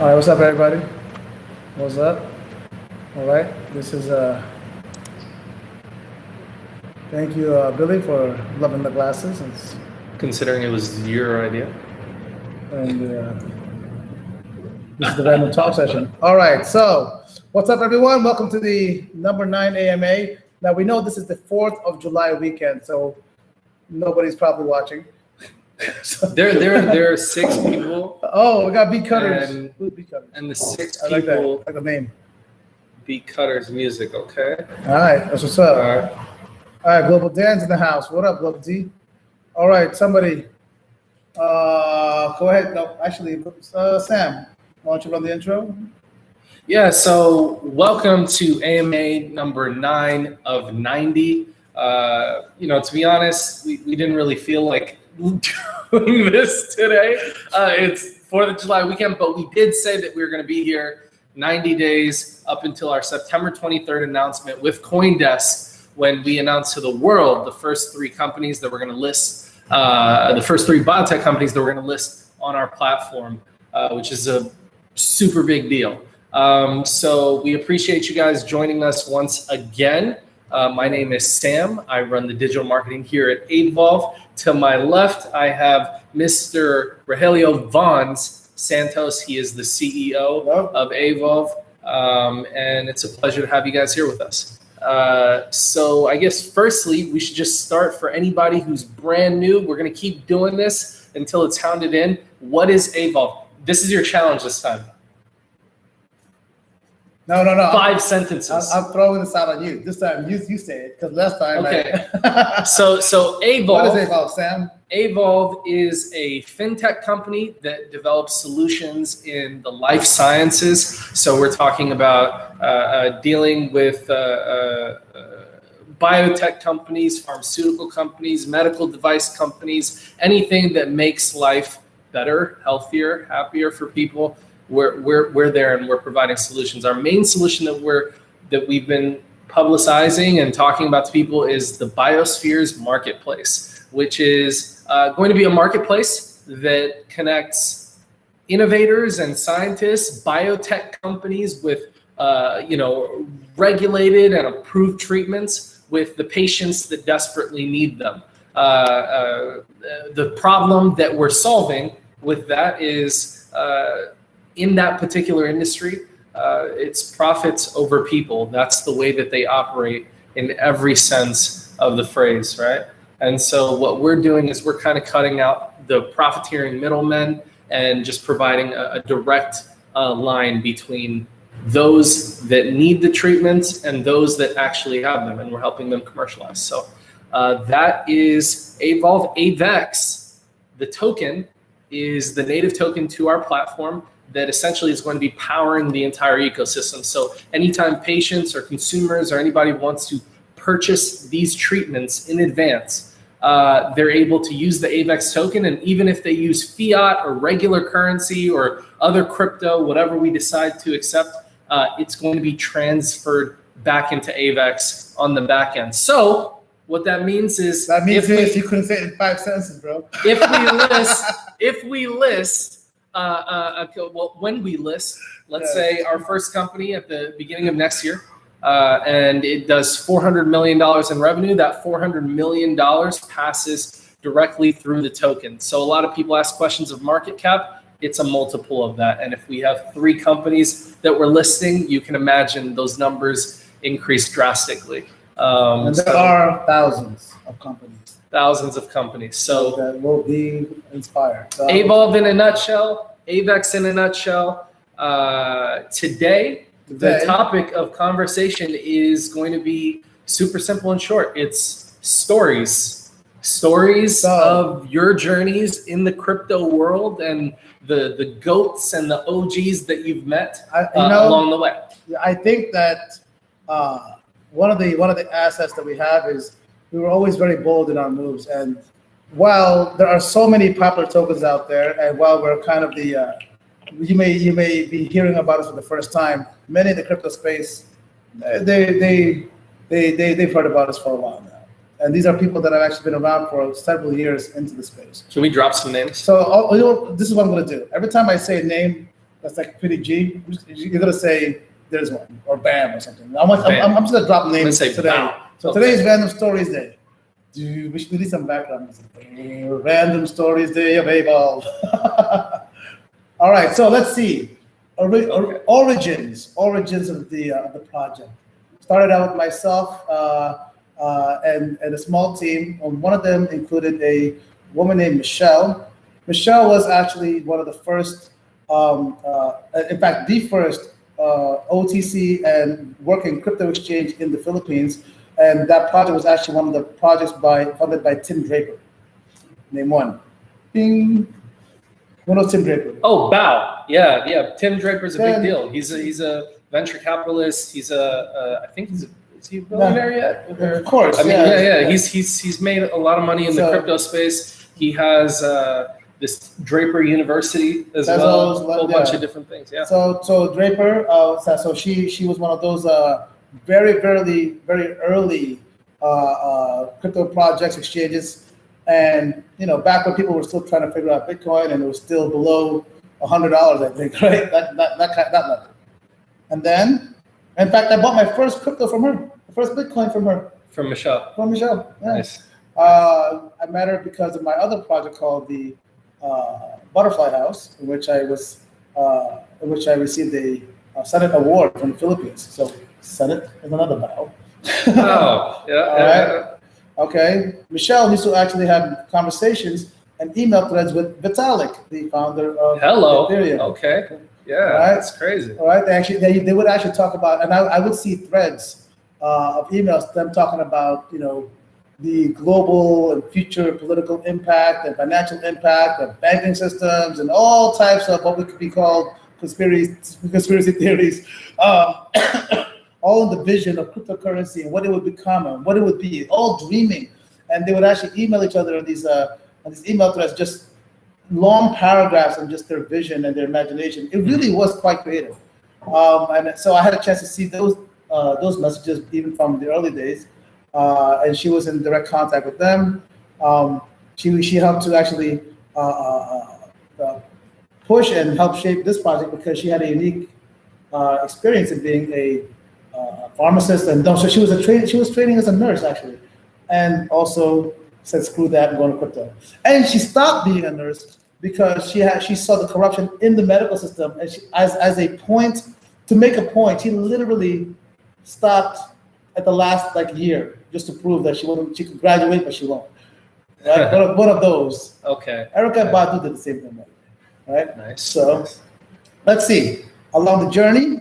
All right, what's up, everybody? What's up? All right, this is thank you, Billy, for loving the glasses Considering it was your idea. and this is the random talk session. All right, so what's up, everyone? Welcome to the number 9 AMA. Now we know this is the 4th of July weekend, so nobody's probably watching. There are 6 people. Oh, we got Beat Cutters. And, Beat Cutters. and the 6 I like that. people I like the name. Beat Cutters music, okay? All right, that's what's up. All right. All right, Global Dan's in the house. What up, Global D? All right, somebody, go ahead. No, actually, Sam, why don't you run the intro? Yeah, so welcome to AMA number 9 of 90. To be honest, we didn't really feel like doing this today. It's 4th of July weekend, but we did say that we were going to be here 90 days up until our September 23rd announcement with CoinDesk, when we announced to the world the first 3 companies that we're going to list, the first 3 biotech companies that we're going to list on our platform, which is a super big deal. So we appreciate you guys joining us once again. My name is Sam. I run the digital marketing here at Aevolve. To my left, I have Mr. Rogelio Vons Santos. He is the CEO of Aevolve, and it's a pleasure to have you guys here with us. So I guess firstly, we should just start for anybody who's brand new. We're going to keep doing this until it's hounded in. What is Aevolve? This is your challenge this time. No. 5 sentences. I'm throwing this out on you. This time, you say it, because last time. Okay. So Aevolve. What is Aevolve, Sam? Aevolve is a fintech company that develops solutions in the life sciences. So we're talking about dealing with biotech companies, pharmaceutical companies, medical device companies, anything that makes life better, healthier, happier for people. We're there, and we're providing solutions. Our main solution that we've been publicizing and talking about to people is the Biospheres Marketplace, which is going to be a marketplace that connects innovators and scientists, biotech companies with regulated and approved treatments with the patients that desperately need them. The problem that we're solving with that is in that particular industry, it's profits over people. That's the way that they operate in every sense of the phrase, right? And so what we're doing is we're kind of cutting out the profiteering middlemen and just providing a direct line between those that need the treatments and those that actually have them, and we're helping them commercialize. So that is Aevolve. AVEX, the token, is the native token to our platform that essentially is going to be powering the entire ecosystem. So anytime patients or consumers or anybody wants to purchase these treatments in advance, they're able to use the AVEX token. And even if they use fiat or regular currency or other crypto, whatever we decide to accept, it's going to be transferred back into AVEX on the back end. So what that means is... That means you couldn't say it in 5 sentences, bro. When we list, let's say our first company at the beginning of next year, and it does $400 million in revenue, that $400 million passes directly through the token. So a lot of people ask questions of market cap. It's a multiple of that. And if we have 3 companies that we're listing, you can imagine those numbers increase drastically. And there are thousands of companies. Thousands of companies. So that will be inspired. So, Aevolve in a nutshell, AVEX in a nutshell. Today, the topic of conversation is going to be super simple and short. It's stories of your journeys in the crypto world and the GOATs and the OGs that you've met along the way. I think that one of the assets that we have is we were always very bold in our moves. And while there are so many popular tokens out there, and while we're kind of you may be hearing about us for the first time, many in the crypto space, they've heard about us for a while now. And these are people that have actually been around for several years into the space. Can we drop some names? So this is what I'm going to do. Every time I say a name, that's like pretty G. You're gonna say there's one or BAM or something. I'm just gonna drop names say today. BAM. So Okay. today's Random Stories Day. We should need some background music. Random Stories Day of Aevolve. All right, so let's see. Origins of the project. Started out with myself and a small team. One of them included a woman named Michelle. Michelle was actually one of the first, in fact, the first OTC and working crypto exchange in the Philippines. And that project was actually one of the projects funded by Tim Draper. Name one. Bing. Who knows Tim Draper? Oh, Bow. Yeah. Tim Draper's a big Tim- deal. He's a venture capitalist. I think is he a billionaire yet? Of course. I mean, yeah. He's made a lot of money in the So- crypto space. He has this Draper University as That's well. all- A whole yeah. bunch of different things. Yeah. So Draper, so she was one of those very early crypto projects, exchanges, and back when people were still trying to figure out Bitcoin and it was still below $100, I think, right? That level. And then, in fact, I bought my first crypto from her, the first Bitcoin from her, From Michelle. from Michelle. Yeah. Nice. I met her because of my other project called the Butterfly House, in which I received a Senate award from the Philippines. So Senate is another bow. Oh, yeah. All right. Okay. Michelle used to actually have conversations and email threads with Vitalik, the founder of Hello. Ethereum. Okay. Yeah, Right. that's crazy. All right. They would actually talk about, and I would see threads of emails, them talking about, the global and future political impact and financial impact of banking systems and all types of what we could be called conspiracy theories, all in the vision of cryptocurrency and what it would become and what it would be, all dreaming. And they would actually email each other on these email threads, just long paragraphs on just their vision and their imagination. It really was quite creative. And so I had a chance to see those messages even from the early days. And she was in direct contact with them. She helped to actually push and help shape this project because she had a unique experience in being a pharmacist, and so she was training as a nurse actually, and also said screw that and going to crypto. And she stopped being a nurse because she saw the corruption in the medical system, and as a point to make a point, she literally stopped at the last year just to prove that she could graduate, but she won't. Right? one of those. Okay. Erica Badu did the same thing, right? Nice. So let's see. Along the journey,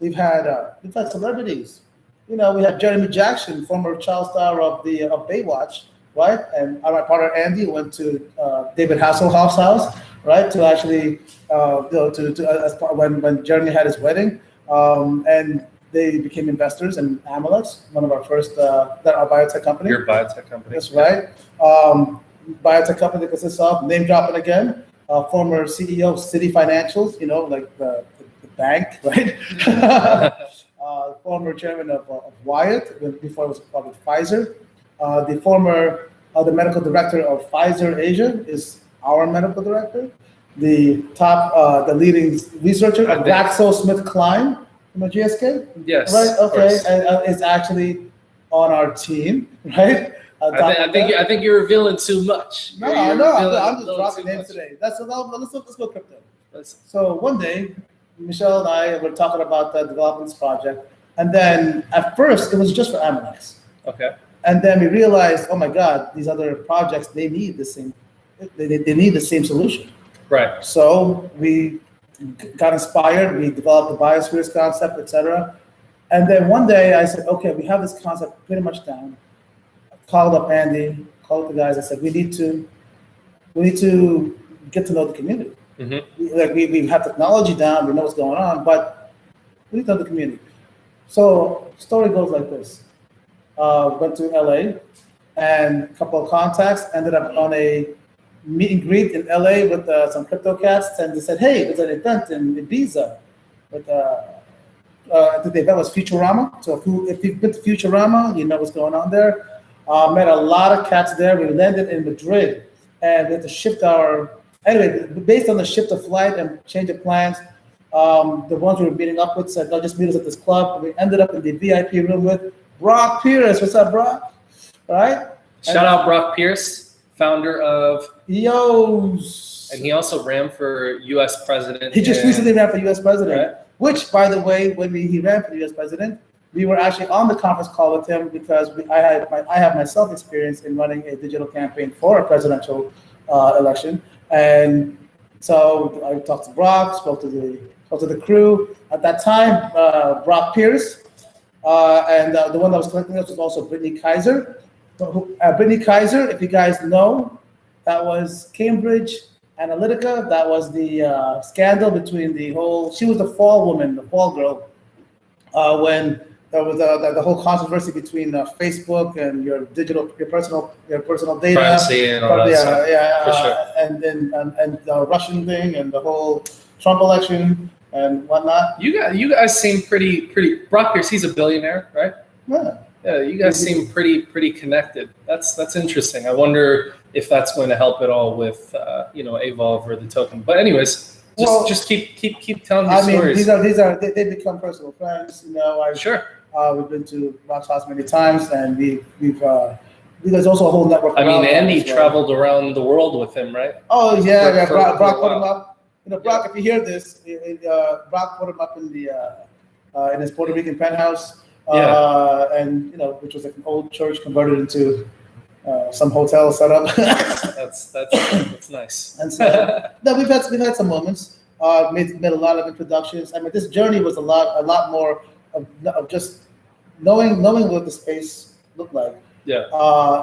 we've had celebrities. We had Jeremy Jackson, former child star of Baywatch, right? And my partner Andy went to David Hasselhoff's house, right? To actually, when Jeremy had his wedding, and they became investors in Amolex, one of our first, our biotech company. Your biotech company. That's right. Biotech company that consists of, name dropping again, former CEO of Citi Financials, like the bank, right? Former chairman of Wyatt, before it was called Pfizer. The medical director of Pfizer Asia is our medical director. The leading researcher at GlaxoSmithKline from the GSK. Yes. Right. Okay. And is actually on our team, right? I think you're revealing too much. No, You're no. revealing I'm a just little dropping too names much. today. Let's go crypto. Let's- So one day, Michelle and I were talking about the development project, and then at first it was just for Amolex, Okay. and then we realized, oh my God, these other projects they need the same, they need the same solution. Right. So we got inspired. We developed the biospheres concept, etc. And then one day I said, okay, we have this concept pretty much down. I called up Andy, called the guys. I said, we need to get to know the community. Mm-hmm. We have technology down, we know what's going on, but we need to know the community. So story goes like this. Went to LA and a couple of contacts, ended up on a meet and greet in LA with some crypto cats, and they said, hey, there's an event in Ibiza. I think the event was Futurama. So if you've been to Futurama, you know what's going on there. Met a lot of cats there. We landed in Madrid, and we had to shift based on the shift of flight and change of plans, The ones we were meeting up with said, "No, just meet us at this club." And we ended up in the VIP room with Brock Pierce. What's up, Brock? All right. Shout out Brock Pierce, founder of Yo's. And he also ran for U.S. president. He just recently ran for U.S. president, Right. Which, by the way, when he ran for the U.S. president, we were actually on the conference call with him because I have myself experience in running a digital campaign for a presidential election, and so I talked to Brock, spoke to the crew at that time. Brock Pierce, and the one that was collecting us was also Brittany Kaiser. Brittany Kaiser, if you guys know, that was Cambridge Analytica. That was the scandal between the whole. She was the fall woman, the fall girl, when there was the whole controversy between Facebook and your personal data, privacy and all that stuff. For sure. And the Russian thing and the whole Trump election and whatnot. You guys seem pretty. Brock Pierce, he's a billionaire, right? Yeah. Yeah, you guys seem pretty connected. That's interesting. I wonder if that's going to help at all with Aevolve or the token. But anyways, just keep telling these stories. They become personal friends. Sure. We've been to Brock's house many times, and there's also a whole network. I mean, Andy traveled around the world with him, right? Oh yeah, Brock put him up. Brock, if you hear this, Brock put him up in his Puerto Rican penthouse. And which was like an old church converted into some hotel setup. that's nice. And so we've had some moments. Made a lot of introductions. I mean, this journey was a lot more of just knowing what the space looked like. Yeah.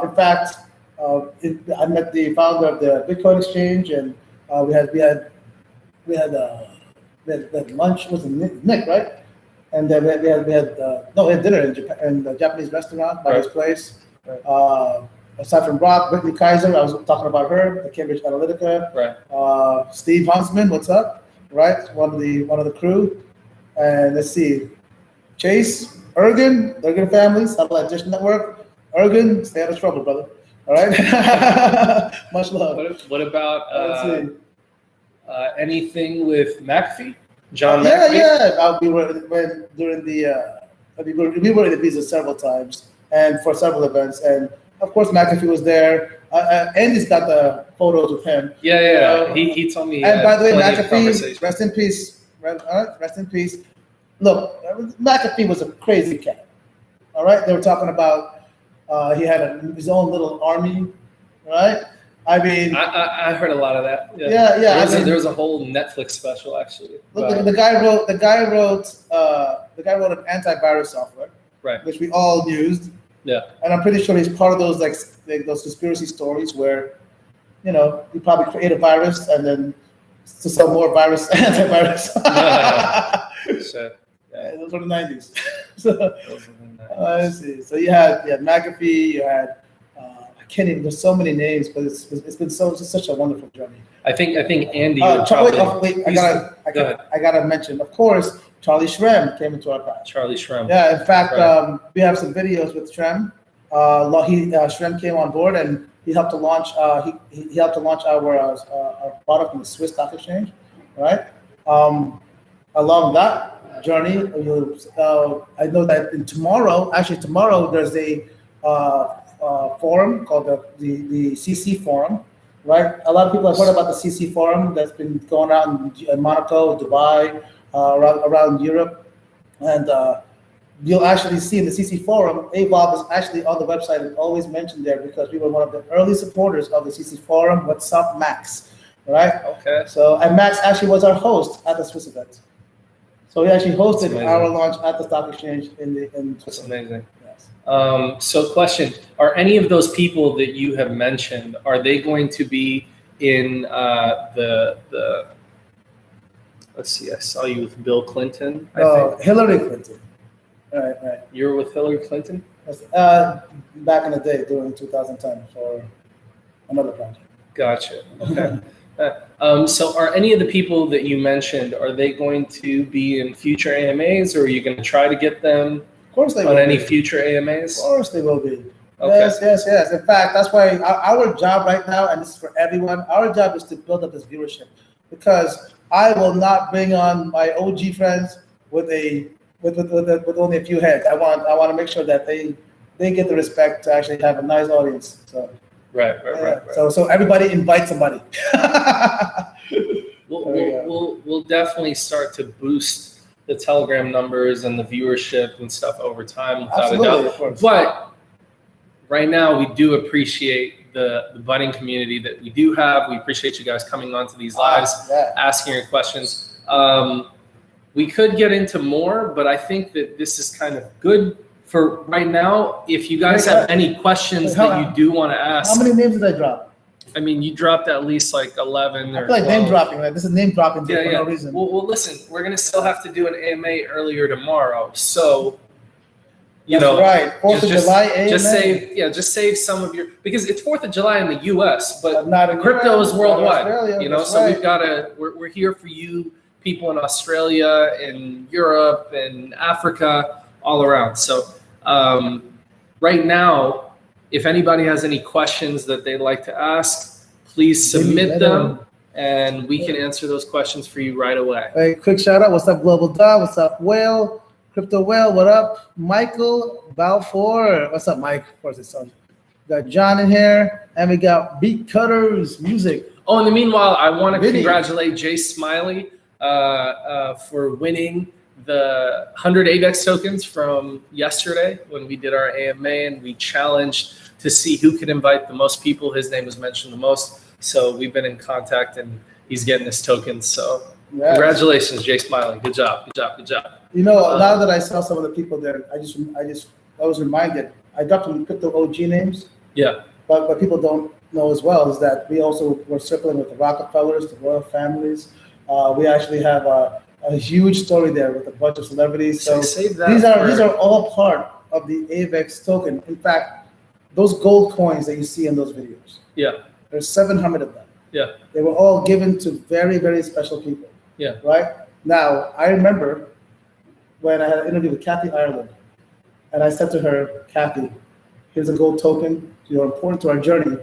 In fact, I met the founder of the Bitcoin exchange, and we had lunch. Was it Nick, right? And then we had dinner in Japan, in the Japanese restaurant by his place. Right. Aside from Brock, Brittany Kaiser, I was talking about her, the Cambridge Analytica. Right. Steve Huntsman, what's up? Right, one of the crew. And let's see, Chase, Ergen family, Satellite Dish Network. Ergen, stay out of trouble, brother. All right. Much love. What about anything with McAfee? John Yeah. McAfee? We were in the visa several times and for several events, and of course McAfee was there. Andy's got the photos with him. Yeah. He told me. And by the way, McAfee, rest in peace. Rest in peace. Look, McAfee was a crazy cat. All right, they were talking about he had his own little army, right? I mean, I heard a lot of that. Yeah. There's a whole Netflix special actually. Look, the guy wrote an antivirus software, right, which we all used. Yeah. And I'm pretty sure he's part of those like those conspiracy stories where, he probably create a virus and then to sell more antivirus. Sure. Yeah, those were the 90s. Let's see. So you had McAfee, you had. There's so many names, but it's been such a wonderful journey. I think Andy. Wait, I gotta mention, of course, Charlie Shrem came into our path. Charlie Shrem. Yeah, in fact, we have some videos with Shrem. Shrem came on board and he helped to launch. He helped to launch our product in the Swiss Stock Exchange, right? Along that journey, I know that tomorrow there's a forum called the CC Forum, right? A lot of people have heard about the CC Forum that's been going out in Monaco, Dubai, around Europe, and you'll actually see in the CC Forum, Aevolve is actually on the website and always mentioned there because we were one of the early supporters of the CC Forum. What's up, Max? Right? Okay. So, and Max actually was our host at the Swiss event. So he actually hosted our launch at the stock exchange in That's amazing. So question, are any of those people that you have mentioned, are they going to be in the let's see, I saw you with Bill Clinton, I think. Hillary Clinton. Right. You were with Hillary Clinton? Back in the day, during 2010 for another project. Gotcha, okay. So are any of the people that you mentioned, are they going to be in future AMAs, or are you going to try to get them course they on will any be. future AMAs? Of course they will be. Okay. Yes. In fact, that's why our job right now, and this is for everyone, our job is to build up this viewership. Because I will not bring on my OG friends with only a few heads. I want to make sure that they get the respect to actually have a nice audience. So Right. So everybody invite somebody. We'll definitely start to boost the Telegram numbers and the viewership and stuff over time, without a doubt. Of course. But right now, we do appreciate the budding community that we do have. We appreciate you guys coming onto these lives, asking your questions. We could get into more, but I think that this is kind of good for right now. If you guys have any questions that you do want to ask. How many names did I drop? I mean, you dropped at least like 11 or I feel like 12. name dropping. Right? This is name dropping for no reason. Well, listen, we're going to still have to do an AMA earlier tomorrow. So, you know, right. 4th of July AMA. Just save some of your, because it's 4th of July in the US, but not in crypto US, is worldwide, Australia, you know, so we've got to, we're here for you people in Australia and Europe and Africa, all around. So right now, if anybody has any questions that they'd like to ask, please submit them, and we can answer those questions for you right away. Hey, quick shout out. What's up, Global Dot? What's up, Whale? Crypto Whale, what up? Michael Balfour. What's up, Mike? Of course, it's on. We got John in here, and we got Beat Cutters Music. Oh, in the meanwhile, I want to congratulate Jay Smiley for winning the 100 AVEX tokens from yesterday when we did our AMA, and we challenged to see who could invite the most people. His name was mentioned the most. So we've been in contact, and he's getting his tokens. So congratulations, Jay Smiley. Good job. You know, now that I saw some of the people there, I was reminded, I dropped some crypto OG names. Yeah. But what people don't know as well is that we also were circling with the Rockefellers, the royal families. We actually have a huge story there with a bunch of celebrities. So these are all part of the AVEX token. In fact, those gold coins that you see in those videos. Yeah. There's 700 of them. Yeah. They were all given to very, very special people. Yeah. Right? Now, I remember when I had an interview with Kathy Ireland, and I said to her, Kathy, here's a gold token. You're important to our journey.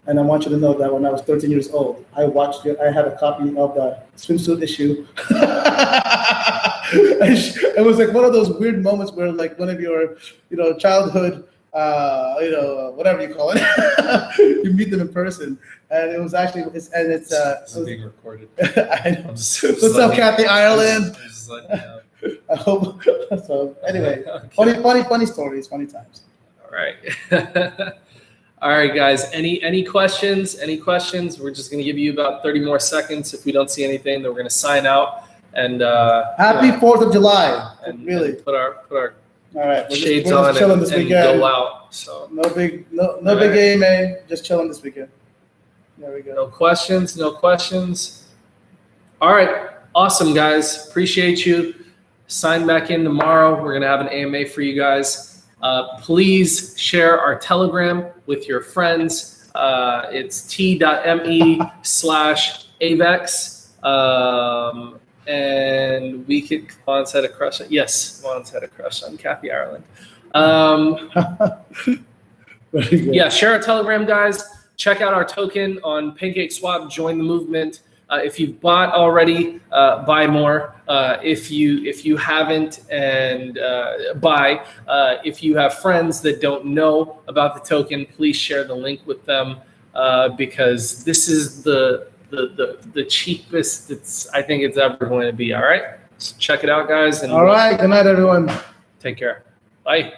And I want you to know that when I was 13 years old, I watched it. I had a copy of the swimsuit issue. It was like one of those weird moments where, like, one of your, childhood, whatever you call it, you meet them in person, and it was actually it's being recorded. I know. What's up, Kathy Ireland? I hope so. Anyway, okay. funny stories, funny times. All right. All right, guys. Any questions? Any questions? We're just going to give you about 30 more seconds. If we don't see anything, then we're going to sign out. And happy 4th of July. And really put our all right, shades we're on chilling and this weekend. go out. So no big AMA, just chilling this weekend. There we go. No questions. All right. Awesome, guys. Appreciate you. Sign back in tomorrow. We're going to have an AMA for you guys. Please share our Telegram with your friends. It's t.me/AVEX. And we could, Juan's had a crush. Yes, Juan's had a crush on Kathy Ireland. Yeah, share our Telegram, guys. Check out our token on PancakeSwap. Join the movement. If you've bought already, buy more. If you haven't, and buy. If you have friends that don't know about the token, please share the link with them, because this is the cheapest I think it's ever going to be. All right, so check it out, guys. And all right, good night, everyone. Take care. Bye.